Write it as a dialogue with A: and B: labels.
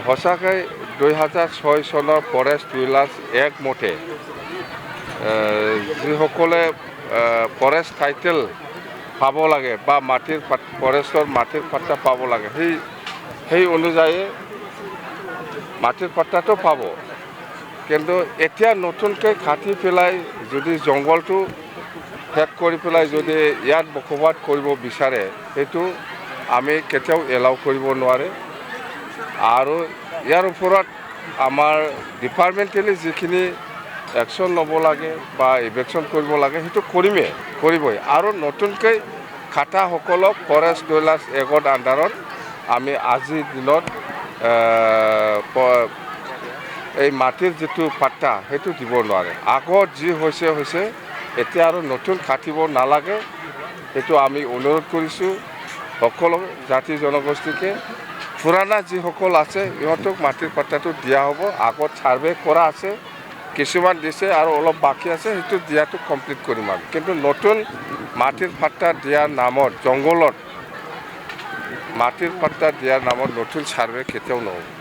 A: সঁচাকৈ 2006 চনৰ forest rulers একমতে যিসকলে ফৰেষ্ট টাইটেল পাব লাগে বা ফৰেষ্টৰ মাটিৰ পাট্টা পাব লাগে সেই অনুযায়ী মাটিৰ পাট্টাটো পাব। কিন্তু এতিয়া নতুনকৈ কাটি পেলাই যদি জংঘলটো শেষ কৰি পেলাই যদি ইয়াত বসবাস কৰিব বিচাৰে সেইটো আমি কেতিয়াও এলাউ কৰিব নোৱাৰে। আৰু ইয়াৰ ওপৰত আমাৰ ডিপাৰ্টমেণ্টেলি যিখিনি একশ্যন ল'ব লাগে বা ইভেকশ্যন কৰিব লাগে সেইটো কৰিবই। আৰু নতুনকৈ খাটাসকলক ফৰেষ্ট ৰুলাৰ্ছ এক্টৰ আণ্ডাৰত আমি আজিৰ দিনত এই মাটিৰ যিটো পাট্টা সেইটো দিব নোৱাৰে। আগত যি হৈছে এতিয়া আৰু নতুন কাটিব নালাগে সেইটো আমি অনুৰোধ কৰিছোঁ সকলো জাতি জনগোষ্ঠীকে। পুৰাণা যিসকল আছে ইহঁতক মাটিৰ পাট্টাটো দিয়া হ'ব। আগত ছাৰ্ভে কৰা আছে, কিছুমান দিছে আৰু অলপ বাকী আছে, সেইটো দিয়াটো কমপ্লিট কৰিম আমি। কিন্তু নতুন মাটিৰ পাট্টা দিয়াৰ নামত জংঘলত মাটিৰ পাট্টা দিয়াৰ নামত নতুন ছাৰ্ভে কেতিয়াও নহ'ব।